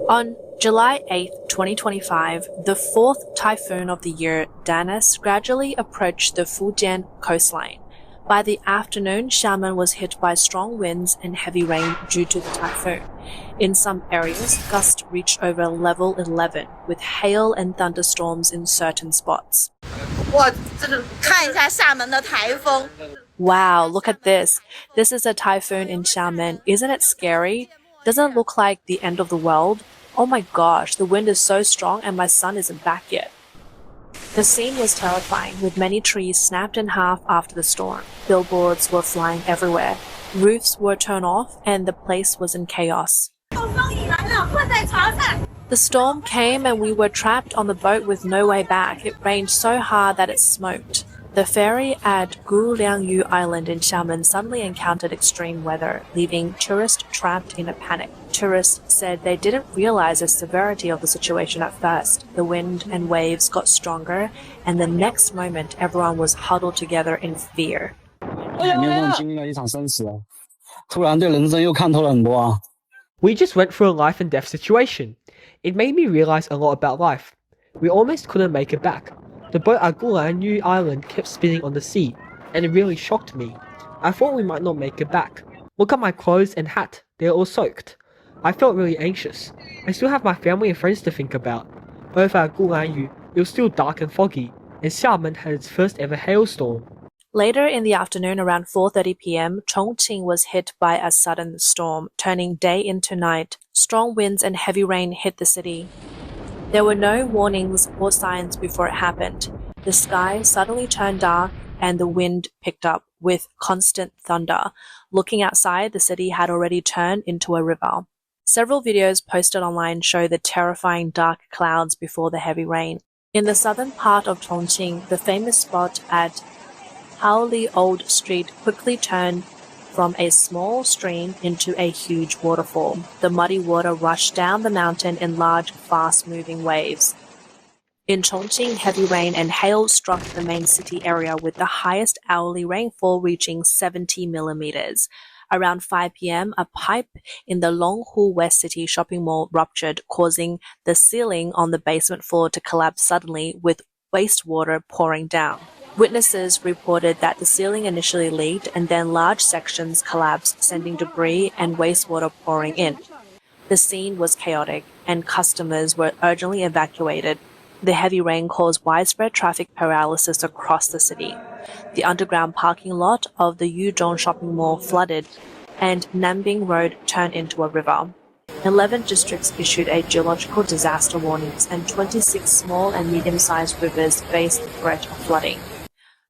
On July 8, 2025, the fourth typhoon of the year, Danis, gradually approached the Fujian coastline. By the afternoon, Xiamen was hit by strong winds and heavy rain due to the typhoon. In some areas, gusts reached over level 11, with hail and thunderstorms in certain spots. Wow, look at this. This is a typhoon in Xiamen. Isn't it scary? Doesn't it look like the end of the world? Oh my gosh, the wind is so strong and my son isn't back yet. The scene was terrifying, with many trees snapped in half after the storm. Billboards were flying everywhere. Roofs were turned off and the place was in chaos. The storm came and we were trapped on the boat with no way back. It rained so hard that it smoked. The ferry at Guliangyu Island in Xiamen suddenly encountered extreme weather, leaving tourists trapped in a panic. Tourists said they didn't realize the severity of the situation at first. The wind and waves got stronger, and the next moment everyone was huddled together in fear. We just went through a life and death situation. It made me realize a lot about life. We almost couldn't make it back. The boat at Guliangyu Island kept spinning on the sea, and it really shocked me. I thought we might not make it back. Look at my clothes and hat, they're all soaked. I felt really anxious. I still have my family and friends to think about. Over at Guliangyu, it was still dark and foggy, and Xiamen had its first ever hailstorm. Later in the afternoon, around 4:30 p.m., Chongqing was hit by a sudden storm, turning day into night. Strong winds and heavy rain hit the city. There were no warnings or signs before it happened. The sky suddenly turned dark and the wind picked up with constant thunder. Looking outside, the city had already turned into a river. Several videos posted online show the terrifying dark clouds before the heavy rain. In the southern part of Chongqing, the famous spot at Haoli Old Street quickly turned from a small stream into a huge waterfall. The muddy water rushed down the mountain in large, fast-moving waves. In Chongqing, heavy rain and hail struck the main city area, with the highest hourly rainfall reaching 70 millimeters. Around 5 p.m., a pipe in the Longhu West City shopping mall ruptured, causing the ceiling on the basement floor to collapse suddenly, with wastewater pouring down. Witnesses reported that the ceiling initially leaked and then large sections collapsed, sending debris and wastewater pouring in. The scene was chaotic, and customers were urgently evacuated. The heavy rain caused widespread traffic paralysis across the city. The underground parking lot of the Yuzhong shopping mall flooded, and Nanbing Road turned into a river. 11 districts issued a geological disaster warnings, and 26 small and medium-sized rivers faced the threat of flooding.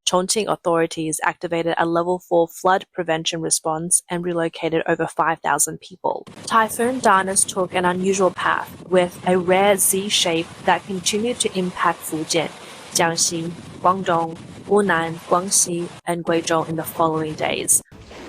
Chongqing authorities activated a level 4 flood prevention response and relocated over 5,000 people. Typhoon Danis took an unusual path, with a rare Z shape that continued to impact Fujian, Jiangxi, Guangdong, Yunnan, Guangxi, and Guizhou in the following days.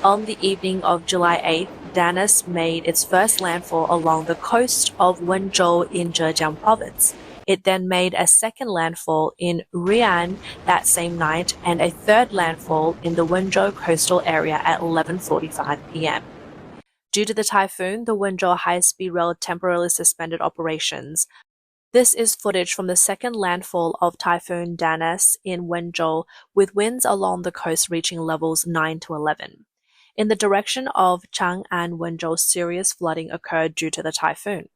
On the evening of July 8th, Danis made its first landfall along the coast of Wenzhou in Zhejiang province. It then made a second landfall in Rian that same night and a third landfall in the Wenzhou coastal area at 11:45 p.m. Due to the typhoon, the Wenzhou high-speed rail temporarily suspended operations. This is footage from the second landfall of Typhoon Danis in Wenzhou, with winds along the coast reaching levels 9 to 11. In the direction of Chang'an and Wenzhou, serious flooding occurred due to the typhoon.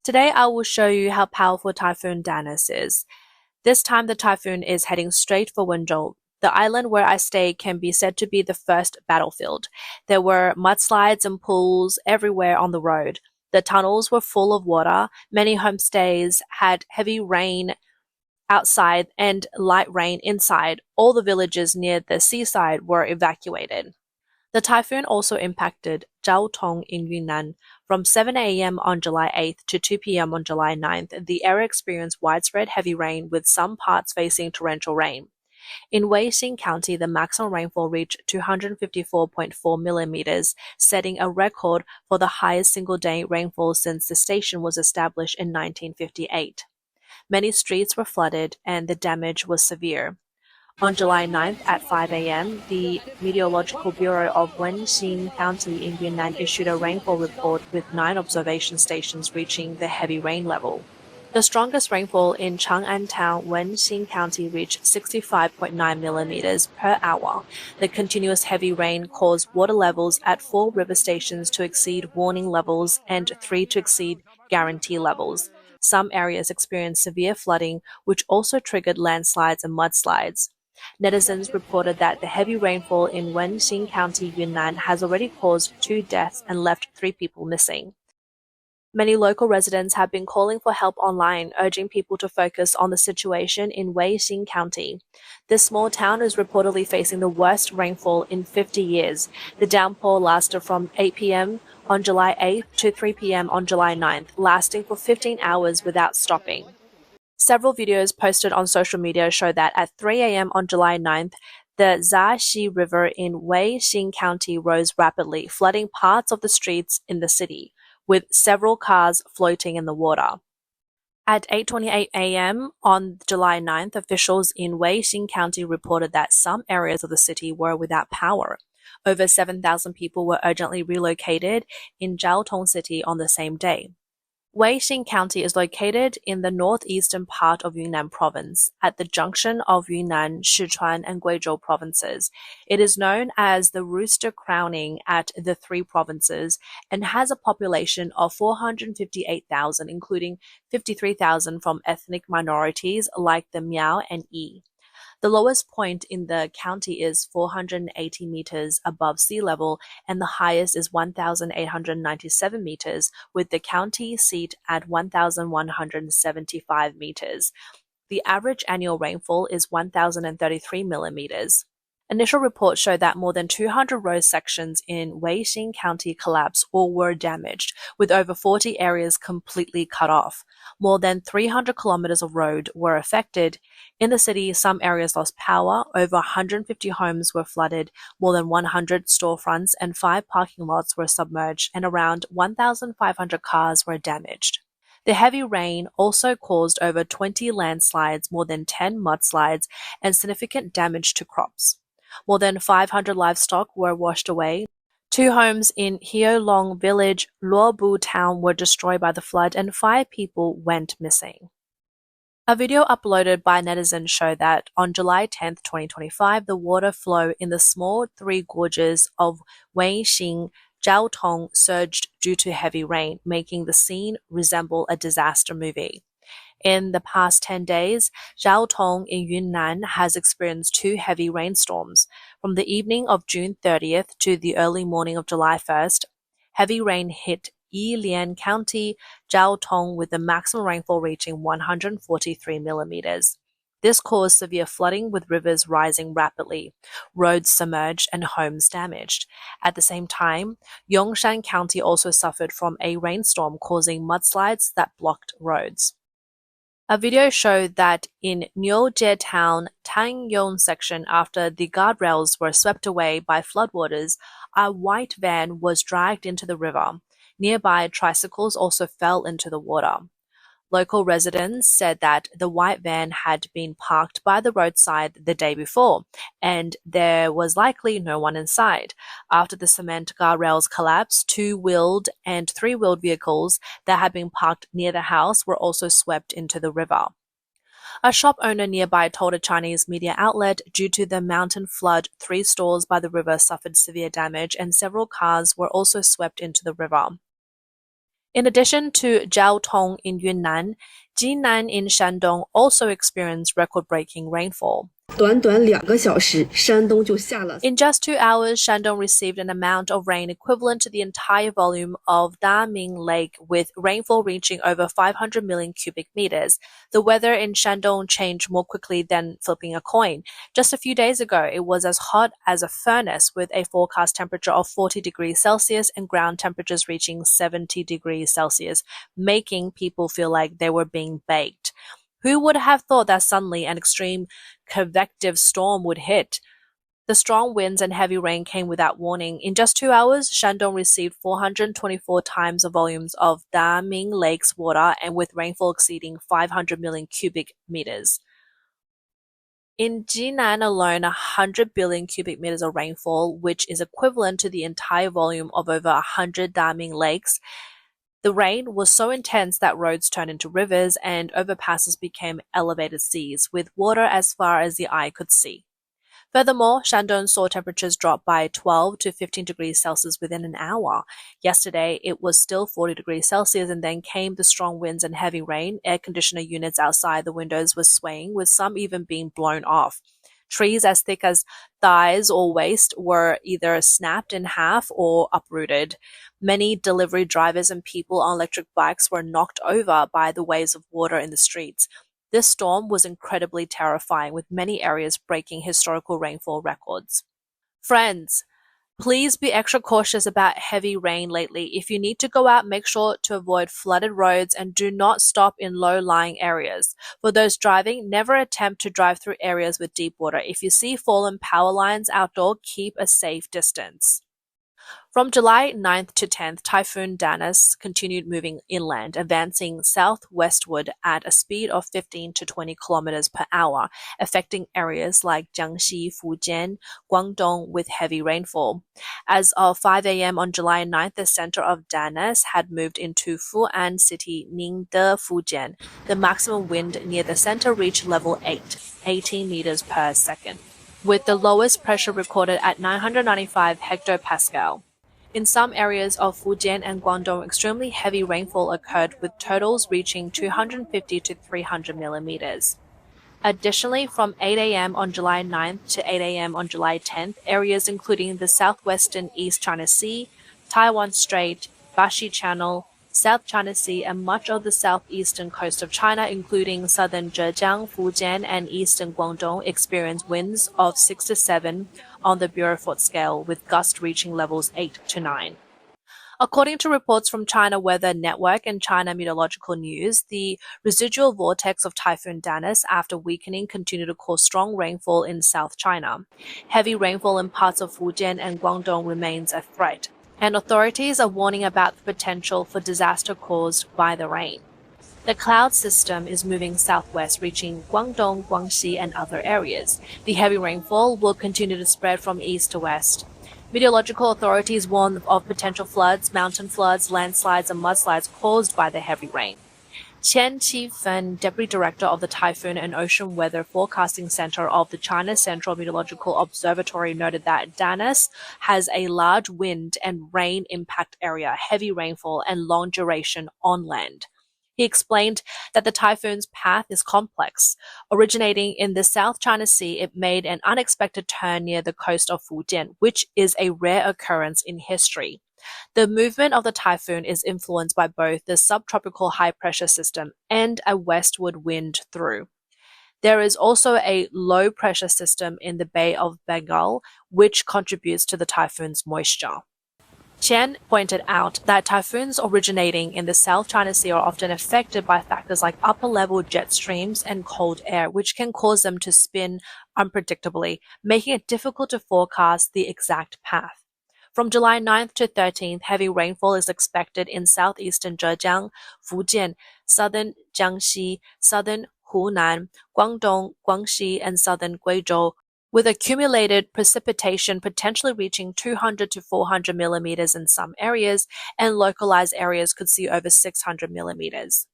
Today I will show you how powerful Typhoon Danis is. This time the typhoon is heading straight for Wenzhou. The island where I stay can be said to be the first battlefield. There were mudslides and pools everywhere on the road. The tunnels were full of water. Many homestays had heavy rain outside and light rain inside. All the villages near the seaside were evacuated. The typhoon also impacted Zhaotong in Yunnan. From 7 a.m. on July 8th to 2 p.m. on July 9th, the area experienced widespread heavy rain, with some parts facing torrential rain. In Weixing County, the maximum rainfall reached 254.4 millimeters, setting a record for the highest single-day rainfall since the station was established in 1958. Many streets were flooded, and the damage was severe. On July 9th at 5 a.m., the Meteorological Bureau of Wenxin County in Yunnan issued a rainfall report with 9 observation stations reaching the heavy rain level. The strongest rainfall in Chang'an Town, Wenxin County, reached 65.9 millimeters per hour. The continuous heavy rain caused water levels at 4 river stations to exceed warning levels and 3 to exceed guarantee levels. Some areas experienced severe flooding, which also triggered landslides and mudslides. Netizens reported that the heavy rainfall in Wenxin County, Yunnan, has already caused 2 deaths and left 3 people missing. Many local residents have been calling for help online, urging people to focus on the situation in Weixin County. This small town is reportedly facing the worst rainfall in 50 years. The downpour lasted from 8 p.m. on July 8th to 3 p.m. on July 9th, lasting for 15 hours without stopping. Several videos posted on social media show that at 3 a.m. on July 9th, the Zaxi River in Weixin County rose rapidly, flooding parts of the streets in the city, with several cars floating in the water. At 8:28 a.m. on July 9th, officials in Weixin County reported that some areas of the city were without power. Over 7,000 people were urgently relocated in Jiaotong City on the same day. Weixin County is located in the northeastern part of Yunnan Province, at the junction of Yunnan, Sichuan, and Guizhou provinces. It is known as the Rooster Crowning at the 3 provinces and has a population of 458,000, including 53,000 from ethnic minorities like the Miao and Yi. The lowest point in the county is 480 meters above sea level, and the highest is 1,897 meters, with the county seat at 1,175 meters. The average annual rainfall is 1,033 millimeters. Initial reports show that more than 200 road sections in Weixin County collapsed or were damaged, with over 40 areas completely cut off. More than 300 kilometers of road were affected. In the city, some areas lost power, over 150 homes were flooded, more than 100 storefronts and 5 parking lots were submerged, and around 1,500 cars were damaged. The heavy rain also caused over 20 landslides, more than 10 mudslides, and significant damage to crops. More than 500 livestock were washed away. 2 homes in Heolong village, Luobu town were destroyed by the flood, and 5 people went missing. A video uploaded by netizens showed that on July 10, 2025, the water flow in the small 3 gorges of Weixin, Jiaotong surged due to heavy rain, making the scene resemble a disaster movie. In the past 10 days, Jiaotong in Yunnan has experienced 2 heavy rainstorms. From the evening of June 30th to the early morning of July 1st, heavy rain hit Yilian County, Jiaotong, with the maximum rainfall reaching 143 millimeters. This caused severe flooding, with rivers rising rapidly, roads submerged, and homes damaged. At the same time, Yongshan County also suffered from a rainstorm, causing mudslides that blocked roads. A video showed that in Niujie Town, Tangyong section, after the guardrails were swept away by floodwaters, a white van was dragged into the river. Nearby, tricycles also fell into the water. Local residents said that the white van had been parked by the roadside the day before, and there was likely no one inside. After the cement guardrails collapsed, 2-wheeled and 3-wheeled vehicles that had been parked near the house were also swept into the river. A shop owner nearby told a Chinese media outlet, due to the mountain flood, 3 stores by the river suffered severe damage, and several cars were also swept into the river. In addition to Jiaotong in Yunnan, Jinan in Shandong also experienced record-breaking rainfall. 短短2个小时，山东就下了 In just 2 hours, Shandong received an amount of rain equivalent to the entire volume of Daming Lake, with rainfall reaching over 500 million cubic meters. The weather in Shandong changed more quickly than flipping a coin. Just a few days ago, it was as hot as a furnace, with a forecast temperature of 40 degrees Celsius and ground temperatures reaching 70 degrees Celsius, making people feel like they were being baked. Who would have thought that suddenly an extreme convective storm would hit? The strong winds and heavy rain came without warning. In just 2 hours, Shandong received 424 times the volumes of Daming Lake's water, and with rainfall exceeding 500 million cubic meters. In Jinan alone, 100 billion cubic meters of rainfall, which is equivalent to the entire volume of over 100 damming lakes. The rain was so intense that roads turned into rivers and overpasses became elevated seas, with water as far as the eye could see. Furthermore, Shandong saw temperatures drop by 12 to 15 degrees Celsius within an hour. Yesterday, it was still 40 degrees Celsius, and then came the strong winds and heavy rain. Air conditioner units outside the windows were swaying, with some even being blown off. Trees as thick as thighs or waist were either snapped in half or uprooted. Many delivery drivers and people on electric bikes were knocked over by the waves of water in the streets. This storm was incredibly terrifying, with many areas breaking historical rainfall records. Friends, please be extra cautious about heavy rain lately. If you need to go out, make sure to avoid flooded roads and do not stop in low-lying areas. For those driving, never attempt to drive through areas with deep water. If you see fallen power lines outdoor, keep a safe distance. From July 9th to 10th, Typhoon Danis continued moving inland, advancing southwestward at a speed of 15 to 20 kilometers per hour, affecting areas like Jiangxi, Fujian, Guangdong with heavy rainfall. As of 5 a.m. on July 9th, the center of Danis had moved into Fu'an City, Ningde, Fujian. The maximum wind near the center reached level 8, 18 meters per second, with the lowest pressure recorded at 995 hectopascal. In some areas of Fujian and Guangdong, extremely heavy rainfall occurred, with totals reaching 250 to 300 millimeters. Additionally, from 8 a.m. on July 9th to 8 a.m. on July 10th, areas including the southwestern East China Sea, Taiwan Strait, Bashi Channel, South China Sea, and much of the southeastern coast of China, including southern Zhejiang, Fujian, and eastern Guangdong, experienced winds of 6 to 7 on the Beaufort scale, with gusts reaching levels 8 to 9. According to reports from China Weather Network and China Meteorological News, the residual vortex of Typhoon Danis, after weakening, continued to cause strong rainfall in South China. Heavy rainfall in parts of Fujian and Guangdong remains a threat, and authorities are warning about the potential for disaster caused by the rain. The cloud system is moving southwest, reaching Guangdong, Guangxi, and other areas. The heavy rainfall will continue to spread from east to west. Meteorological authorities warn of potential floods, mountain floods, landslides, and mudslides caused by the heavy rain. Qian Qifeng, Deputy Director of the Typhoon and Ocean Weather Forecasting Center of the China Central Meteorological Observatory, noted that Danis has a large wind and rain impact area, heavy rainfall, and long duration on land. He explained that the typhoon's path is complex. Originating in the South China Sea, it made an unexpected turn near the coast of Fujian, which is a rare occurrence in history. The movement of the typhoon is influenced by both the subtropical high-pressure system and a westward wind through. There is also a low-pressure system in the Bay of Bengal, which contributes to the typhoon's moisture. Chen pointed out that typhoons originating in the South China Sea are often affected by factors like upper-level jet streams and cold air, which can cause them to spin unpredictably, making it difficult to forecast the exact path. From July 9th to 13th, heavy rainfall is expected in southeastern Zhejiang, Fujian, southern Jiangxi, southern Hunan, Guangdong, Guangxi, and southern Guizhou, with accumulated precipitation potentially reaching 200 to 400 millimeters in some areas, and localized areas could see over 600 millimeters.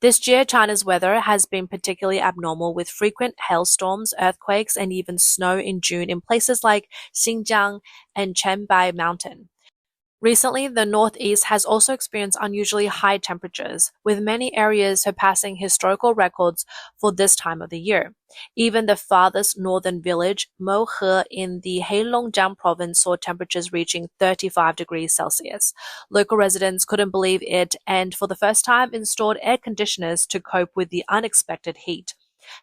This year, China's weather has been particularly abnormal, with frequent hailstorms, earthquakes, and even snow in June in places like Xinjiang and Chenbai Mountain. Recently, the Northeast has also experienced unusually high temperatures, with many areas surpassing historical records for this time of the year. Even the farthest northern village, Mohe, in the Heilongjiang province, saw temperatures reaching 35 degrees Celsius. Local residents couldn't believe it and, for the first time, installed air conditioners to cope with the unexpected heat.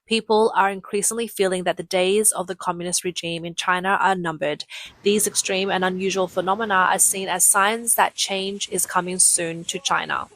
People are increasingly feeling that the days of the communist regime in China are numbered. These extreme and unusual phenomena are seen as signs that change is coming soon to China.